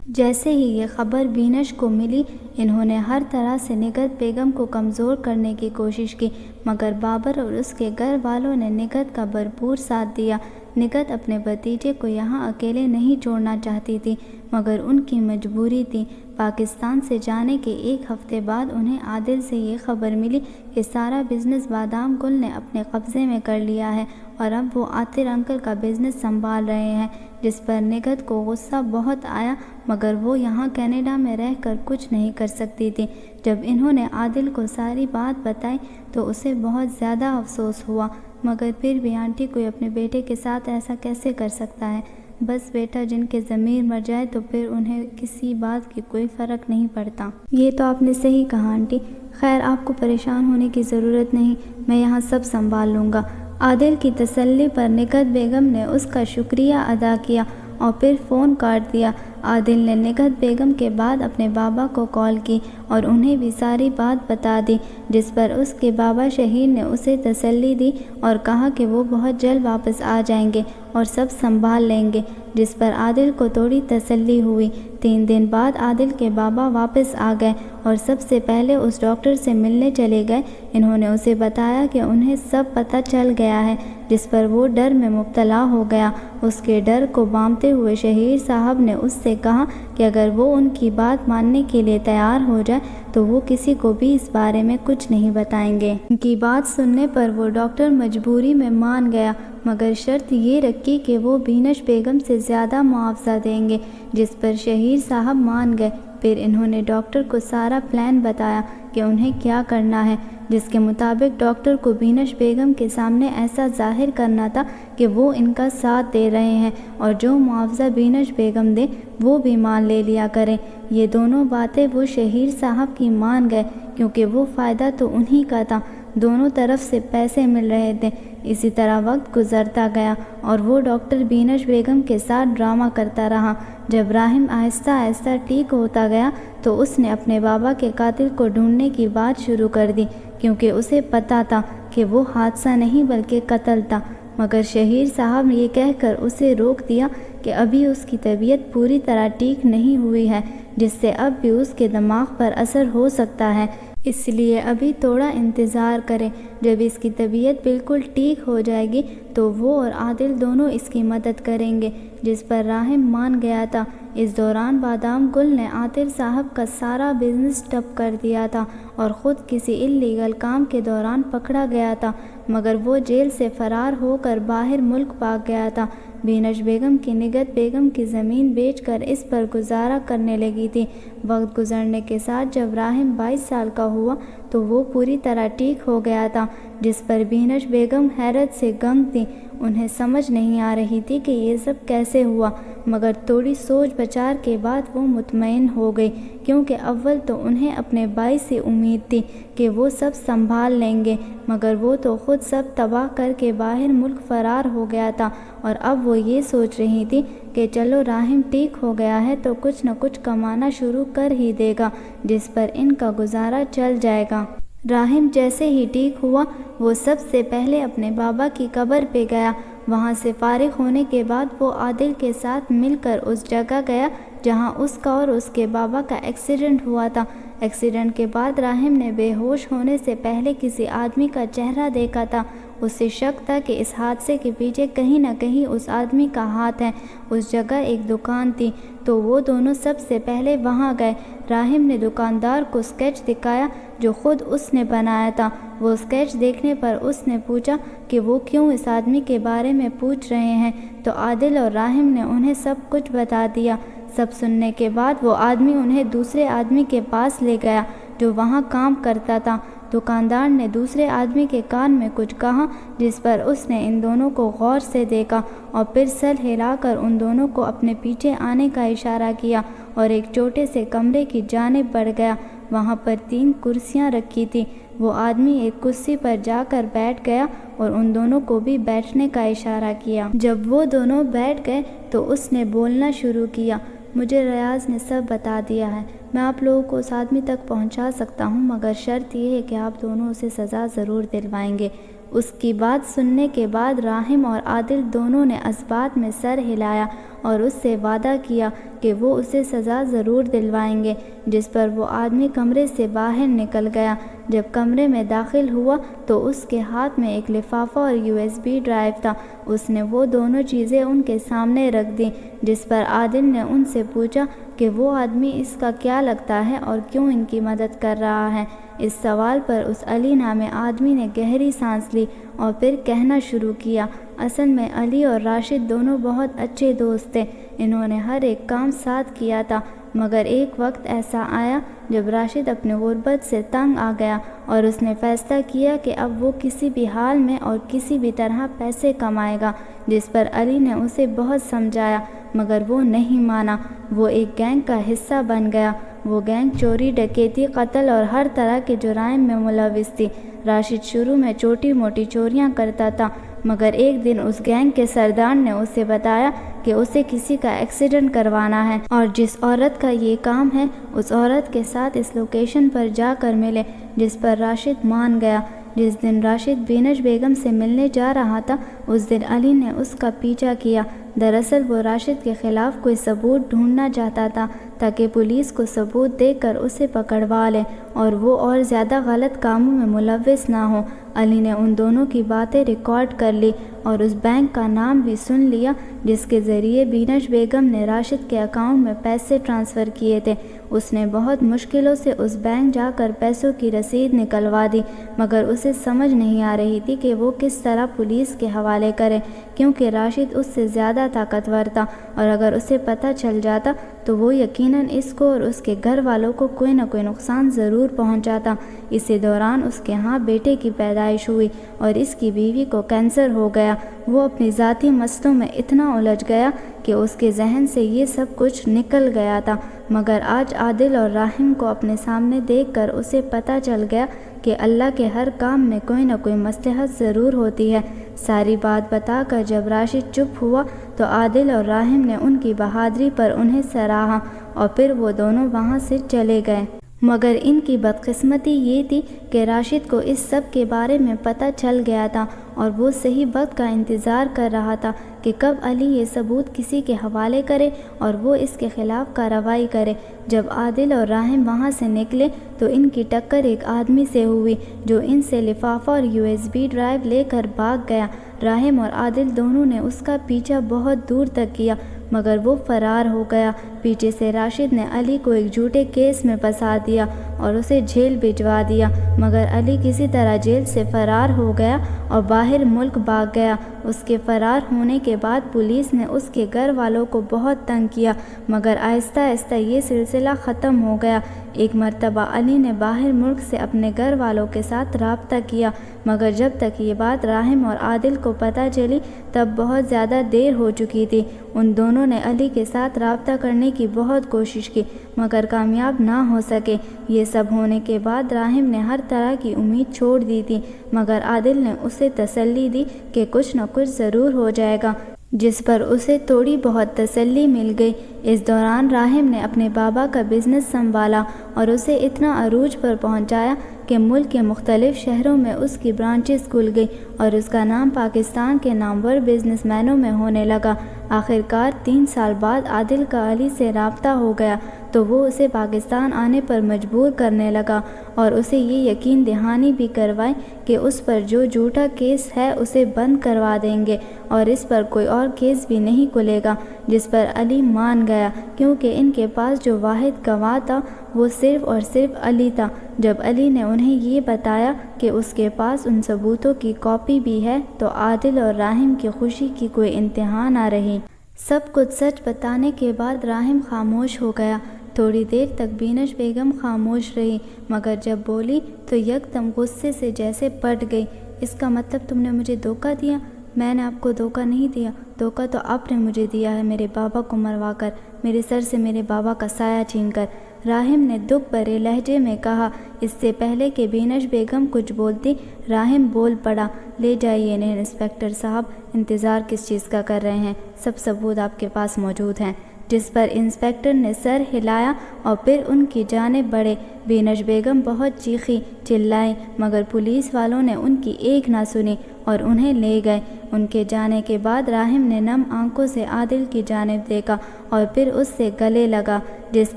جیسے ہی یہ خبر بینش کو ملی، انہوں نے ہر طرح سے نگہت بیگم کو کمزور کرنے کی کوشش کی، مگر بابر اور اس کے گھر والوں نے نگہت کا بھرپور ساتھ دیا۔ نگہت اپنے بھتیجے کو یہاں اکیلے نہیں چھوڑنا چاہتی تھی، مگر ان کی مجبوری تھی۔ پاکستان سے جانے کے 1 ہفتے بعد انہیں عادل سے یہ خبر ملی کہ سارا بزنس بادام گل نے اپنے قبضے میں کر لیا ہے اور اب وہ عاطر انکل کا بزنس سنبھال رہے ہیں، جس پر نگہت کو غصہ بہت آیا، مگر وہ یہاں کینیڈا میں رہ کر کچھ نہیں کر سکتی تھی۔ جب انہوں نے عادل کو ساری بات بتائی تو اسے بہت زیادہ افسوس ہوا، مگر پھر بھی آنٹی کوئی اپنے بیٹے کے ساتھ ایسا کیسے کر سکتا ہے؟ بس بیٹا جن کے ضمیر مر جائے تو پھر انہیں کسی بات کی کوئی فرق نہیں پڑتا۔ یہ تو آپ نے صحیح کہا آنٹی، خیر آپ کو پریشان ہونے کی ضرورت نہیں، میں یہاں سب سنبھال لوں گا۔ عادل کی تسلی پر نگہت بیگم نے اس کا شکریہ ادا کیا اور پھر فون کاٹ دیا۔ عادل نے نگہت بیگم کے بعد اپنے بابا کو کال کی اور انہیں بھی ساری بات بتا دی، جس پر اس کے بابا شہیر نے اسے تسلی دی اور کہا کہ وہ بہت جلد واپس آ جائیں گے اور سب سنبھال لیں گے، جس پر عادل کو تھوڑی تسلی ہوئی۔ 3 دن بعد عادل کے بابا واپس آ گئے اور سب سے پہلے اس ڈاکٹر سے ملنے چلے گئے۔ انہوں نے اسے بتایا کہ انہیں سب پتہ چل گیا ہے، جس پر وہ ڈر میں مبتلا ہو گیا۔ اس کے ڈر کو بامتے ہوئے شہیر صاحب نے اس سے کہا کہ اگر وہ ان کی بات ماننے کے لیے تیار ہو جائے تو وہ کسی کو بھی اس بارے میں کچھ نہیں بتائیں گے۔ ان کی بات سننے پر وہ ڈاکٹر مجبوری میں مان گیا، مگر شرط یہ رکھی کہ وہ بینش بیگم سے زیادہ معاوضہ دیں گے، جس پر شہیر صاحب مان گئے۔ پھر انہوں نے ڈاکٹر کو سارا پلان بتایا کہ انہیں کیا کرنا ہے، جس کے مطابق ڈاکٹر کو بینش بیگم کے سامنے ایسا ظاہر کرنا تھا کہ وہ ان کا ساتھ دے رہے ہیں اور جو معاوضہ بینش بیگم دے وہ بھی مان لے لیا کریں۔ یہ دونوں باتیں وہ شہیر صاحب کی مان گئے، کیونکہ وہ فائدہ تو انہی کا تھا، دونوں طرف سے پیسے مل رہے تھے۔ اسی طرح وقت گزرتا گیا اور وہ ڈاکٹر بینش بیگم کے ساتھ ڈرامہ کرتا رہا۔ جب راحم آہستہ آہستہ ٹھیک ہوتا گیا تو اس نے اپنے بابا کے قاتل کو ڈھونڈنے کی بات شروع کر دی، کیونکہ اسے پتہ تھا کہ وہ حادثہ نہیں بلکہ قتل تھا، مگر شہیر صاحب نے یہ کہہ کر اسے روک دیا کہ ابھی اس کی طبیعت پوری طرح ٹھیک نہیں ہوئی ہے، جس سے اب بھی اس کے دماغ پر اثر ہو سکتا ہے، اس لیے ابھی تھوڑا انتظار کریں۔ جب اس کی طبیعت بالکل ٹھیک ہو جائے گی تو وہ اور عادل دونوں اس کی مدد کریں گے، جس پر راحم مان گیا تھا۔ اس دوران بادام گل نے عاطر صاحب کا سارا بزنس ٹھپ کر دیا تھا اور خود کسی انلیگل کام کے دوران پکڑا گیا تھا، مگر وہ جیل سے فرار ہو کر باہر ملک بھاگ گیا تھا۔ بینش بیگم کی نگہت بیگم کی زمین بیچ کر اس پر گزارا کرنے لگی تھی۔ وقت گزرنے کے ساتھ جب راحم 22 سال کا ہوا تو وہ پوری طرح ٹھیک ہو گیا تھا، جس پر بینش بیگم حیرت سے گنگ تھی۔ انہیں سمجھ نہیں آ رہی تھی کہ یہ سب کیسے ہوا، مگر تھوڑی سوچ بچار کے بعد وہ مطمئن ہو گئی، کیونکہ اول تو انہیں اپنے بھائی سے امید تھی کہ وہ سب سنبھال لیں گے، مگر وہ تو خود سب تباہ کر کے باہر ملک فرار ہو گیا تھا، اور اب وہ یہ سوچ رہی تھی کہ چلو راحم ٹھیک ہو گیا ہے تو کچھ نہ کچھ کمانا شروع کر ہی دے گا، جس پر ان کا گزارا چل جائے گا۔ راحم جیسے ہی ٹھیک ہوا وہ سب سے پہلے اپنے بابا کی قبر پہ گیا۔ وہاں سے فارغ ہونے کے بعد وہ عادل کے ساتھ مل کر اس جگہ گیا جہاں اس کا اور اس کے بابا کا ایکسیڈنٹ ہوا تھا۔ ایکسیڈنٹ کے بعد راحم نے بے ہوش ہونے سے پہلے کسی آدمی کا چہرہ دیکھا تھا۔ اسے شک تھا کہ اس حادثے کے پیچھے کہیں نہ کہیں اس آدمی کا ہاتھ ہے۔ اس جگہ ایک دکان تھی تو وہ دونوں سب سے پہلے وہاں گئے۔ راحم نے دکاندار کو اسکیچ دکھایا جو خود اس نے بنایا تھا۔ وہ اسکیچ دیکھنے پر اس نے پوچھا کہ وہ کیوں اس آدمی کے بارے میں پوچھ رہے ہیں، تو عادل اور راحم نے انہیں سب کچھ بتا دیا۔ سب سننے کے بعد وہ آدمی انہیں دوسرے آدمی کے پاس لے گیا جو وہاں کام کرتا تھا۔ دکاندار نے دوسرے آدمی کے کان میں کچھ کہا، جس پر اس نے ان دونوں کو غور سے دیکھا اور پھر سر ہلا کر ان دونوں کو اپنے پیچھے آنے کا اشارہ کیا اور ایک چھوٹے سے کمرے کی جانب بڑھ گیا۔ وہاں پر 3 کرسیاں رکھی تھیں۔ وہ آدمی ایک کرسی پر جا کر بیٹھ گیا اور ان دونوں کو بھی بیٹھنے کا اشارہ کیا۔ جب وہ دونوں بیٹھ گئے تو اس نے بولنا شروع کیا، مجھے ریاض نے سب بتا دیا ہے، میں آپ لوگوں کو اس آدمی تک پہنچا سکتا ہوں، مگر شرط یہ ہے کہ آپ دونوں اسے سزا ضرور دلوائیں گے۔ اس کی بات سننے کے بعد راحم اور عادل دونوں نے اسبات میں سر ہلایا اور اس سے وعدہ کیا کہ وہ اسے سزا ضرور دلوائیں گے، جس پر وہ آدمی کمرے سے باہر نکل گیا۔ جب کمرے میں داخل ہوا تو اس کے ہاتھ میں ایک لفافہ اور USB ڈرائیو تھا۔ اس نے وہ دونوں چیزیں ان کے سامنے رکھ دیں، جس پر عادل نے ان سے پوچھا کہ وہ آدمی اس کا کیا لگتا ہے اور کیوں ان کی مدد کر رہا ہے۔ اس سوال پر اس علی نامی آدمی نے گہری سانس لی اور پھر کہنا شروع کیا، اصل میں علی اور راشد دونوں بہت اچھے دوست تھے، انہوں نے ہر ایک کام ساتھ کیا تھا، مگر ایک وقت ایسا آیا جب راشد اپنے غربت سے تنگ آ گیا اور اس نے فیصلہ کیا کہ اب وہ کسی بھی حال میں اور کسی بھی طرح پیسے کمائے گا، جس پر علی نے اسے بہت سمجھایا مگر وہ نہیں مانا۔ وہ ایک گینگ کا حصہ بن گیا۔ وہ گینگ چوری، ڈکیتی، قتل اور ہر طرح کے جرائم میں ملوث تھی۔ راشد شروع میں چھوٹی موٹی چوریاں کرتا تھا، مگر ایک دن اس گینگ کے سردار نے اسے بتایا کہ اسے کسی کا ایکسیڈنٹ کروانا ہے اور جس عورت کا یہ کام ہے اس عورت کے ساتھ اس لوکیشن پر جا کر ملے، جس پر راشد مان گیا۔ جس دن راشد بینش بیگم سے ملنے جا رہا تھا اس دن علی نے اس کا پیچھا کیا۔ دراصل وہ راشد کے خلاف کوئی ثبوت ڈھونڈنا چاہتا تھا تاکہ پولیس کو ثبوت دے کر اسے پکڑوا لے اور وہ اور زیادہ غلط کاموں میں ملوث نہ ہو۔ علی نے ان دونوں کی باتیں ریکارڈ کر لی اور اس بینک کا نام بھی سن لیا جس کے ذریعے بینش بیگم نے راشد کے اکاؤنٹ میں پیسے ٹرانسفر کیے تھے۔ اس نے بہت مشکلوں سے اس بینک جا کر پیسوں کی رسید نکلوا دی، مگر اسے سمجھ نہیں آ رہی تھی کہ وہ کس طرح پولیس کے حوالے کرے، کیونکہ راشد اس سے زیادہ طاقتور تھا اور اگر اسے پتہ چل جاتا تو وہ یقیناً اس کو اور اس کے گھر والوں کو کوئی نہ کوئی نقصان ضرور پہنچاتا۔ اسی دوران اس کے ہاں بیٹے کی پیدائش ہوئی اور اس کی بیوی کو کینسر ہو گیا۔ وہ اپنی ذاتی مسئلوں میں اتنا الجھ گیا کہ اس کے ذہن سے یہ سب کچھ نکل گیا تھا، مگر آج عادل اور راحم کو اپنے سامنے دیکھ کر اسے پتہ چل گیا کہ اللہ کے ہر کام میں کوئی نہ کوئی مصلحت ضرور ہوتی ہے۔ ساری بات بتا کر جب راشد چپ ہوا تو عادل اور راحم نے ان کی بہادری پر انہیں سراہا اور پھر وہ دونوں وہاں سے چلے گئے۔ مگر ان کی بدقسمتی یہ تھی کہ راشد کو اس سب کے بارے میں پتہ چل گیا تھا اور وہ صحیح وقت کا انتظار کر رہا تھا کہ کب علی یہ ثبوت کسی کے حوالے کرے اور وہ اس کے خلاف کارروائی کرے۔ جب عادل اور راحم وہاں سے نکلے تو ان کی ٹکر ایک آدمی سے ہوئی جو ان سے لفافہ اور USB ڈرائیو لے کر بھاگ گیا۔ راحم اور عادل دونوں نے اس کا پیچھا بہت دور تک کیا مگر وہ فرار ہو گیا۔ پیچھے سے راشد نے علی کو ایک جھوٹے کیس میں پھنسا دیا اور اسے جیل بھجوا دیا، مگر علی کسی طرح جیل سے فرار ہو گیا اور باہر ملک بھاگ گیا۔ اس کے فرار ہونے کے بعد پولیس نے اس کے گھر والوں کو بہت تنگ کیا، مگر آہستہ آہستہ یہ سلسلہ ختم ہو گیا۔ ایک مرتبہ علی نے باہر ملک سے اپنے گھر والوں کے ساتھ رابطہ کیا، مگر جب تک یہ بات راحم اور عادل کو پتہ چلی تب بہت زیادہ دیر ہو چکی تھی۔ ان دونوں نے علی کے ساتھ رابطہ کرنے کی بہت کوشش کی مگر کامیاب نہ ہو سکے۔ یہ سب ہونے کے بعد راحم نے ہر طرح کی امید چھوڑ دی تھی، مگر عادل نے اسے تسلی دی کہ کچھ نہ کچھ ضرور ہو جائے گا، جس پر اسے تھوڑی بہت تسلی مل گئی۔ اس دوران راحم نے اپنے بابا کا بزنس سنبھالا اور اسے اتنا عروج پر پہنچایا کہ ملک کے مختلف شہروں میں اس کی برانچز کھل گئی اور اس کا نام پاکستان کے نامور بزنس مینوں میں ہونے لگا۔ آخرکار 3 سال بعد عادل کا علی سے رابطہ ہو گیا تو وہ اسے پاکستان آنے پر مجبور کرنے لگا اور اسے یہ یقین دہانی بھی کروائی کہ اس پر جو جھوٹا کیس ہے اسے بند کروا دیں گے اور اس پر کوئی اور کیس بھی نہیں کھلے گا، جس پر علی مان گیا کیونکہ ان کے پاس جو واحد گواہ تھا وہ صرف اور صرف علی تھا۔ جب علی نے انہیں یہ بتایا کہ اس کے پاس ان ثبوتوں کی کاپی بھی ہے تو عادل اور راحم کی خوشی کی کوئی انتہا نہ رہی۔ سب کچھ سچ بتانے کے بعد راحم خاموش ہو گیا۔ تھوڑی دیر تک بینش بیگم خاموش رہی مگر جب بولی تو یکدم غصے سے جیسے پٹ گئی۔ اس کا مطلب تم نے مجھے دھوکہ دیا، میں نے آپ کو دھوکہ نہیں دیا، دھوکہ تو آپ نے مجھے دیا ہے، میرے بابا کو مروا کر، میرے سر سے میرے بابا کا سایہ چھین کر۔ راحم نے دکھ بھرے لہجے میں کہا۔ اس سے پہلے کہ بینش بیگم کچھ بولتی، راحم بول پڑا، لے جائیے انہیں انسپکٹر صاحب، انتظار کس چیز کا کر رہے ہیں، سب ثبوت آپ کے پاس موجود ہیں۔ جس پر انسپکٹر نے سر ہلایا اور پھر ان کی جانب بڑھے۔ بینش بیگم بہت چیخی چلائیں مگر پولیس والوں نے ان کی ایک نہ سنی اور انہیں لے گئے۔ ان کے جانے کے بعد راحم نے نم آنکھوں سے عادل کی جانب دیکھا اور پھر اس سے گلے لگا، جس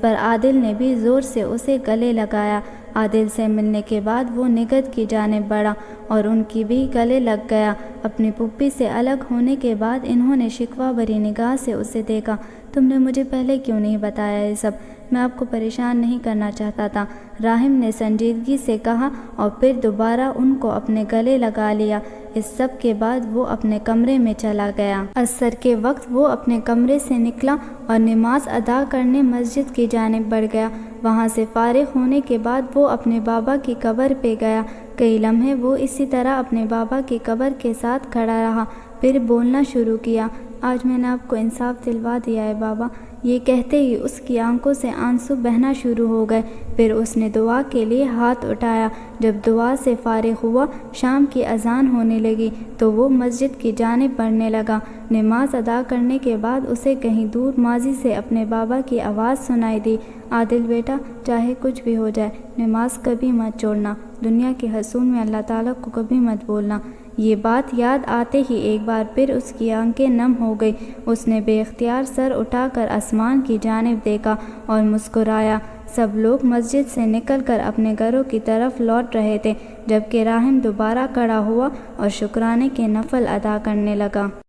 پر عادل نے بھی زور سے اسے گلے لگایا۔ عادل سے ملنے کے بعد وہ نگہت کی جانب بڑھا اور ان کی بھی گلے لگ گیا۔ اپنی پھوپھی سے الگ ہونے کے بعد انہوں نے شکوہ بھری نگاہ سے اسے دیکھا۔ تم نے مجھے پہلے کیوں نہیں بتایا یہ سب؟ میں آپ کو پریشان نہیں کرنا چاہتا تھا، راحم نے سنجیدگی سے کہا اور پھر دوبارہ ان کو اپنے گلے لگا لیا۔ اس سب کے بعد وہ اپنے کمرے میں چلا گیا۔ عصر کے وقت وہ اپنے کمرے سے نکلا اور نماز ادا کرنے مسجد کی جانب بڑھ گیا۔ وہاں سے فارغ ہونے کے بعد وہ اپنے بابا کی قبر پہ گیا۔ کئی لمحے وہ اسی طرح اپنے بابا کی قبر کے ساتھ کھڑا رہا، پھر بولنا شروع کیا، آج میں نے آپ کو انصاف دلوا دیا ہے بابا۔ یہ کہتے ہی اس کی آنکھوں سے آنسو بہنا شروع ہو گئے۔ پھر اس نے دعا کے لیے ہاتھ اٹھایا۔ جب دعا سے فارغ ہوا، شام کی اذان ہونے لگی تو وہ مسجد کی جانب بڑھنے لگا۔ نماز ادا کرنے کے بعد اسے کہیں دور ماضی سے اپنے بابا کی آواز سنائی دی، عادل بیٹا، چاہے کچھ بھی ہو جائے، نماز کبھی مت چھوڑنا، دنیا کے حصول میں اللہ تعالیٰ کو کبھی مت بولنا۔ یہ بات یاد آتے ہی ایک بار پھر اس کی آنکھیں نم ہو گئی۔ اس نے بے اختیار سر اٹھا کر آسمان کی جانب دیکھا اور مسکرایا۔ سب لوگ مسجد سے نکل کر اپنے گھروں کی طرف لوٹ رہے تھے، جبکہ راحم دوبارہ کھڑا ہوا اور شکرانے کے نفل ادا کرنے لگا۔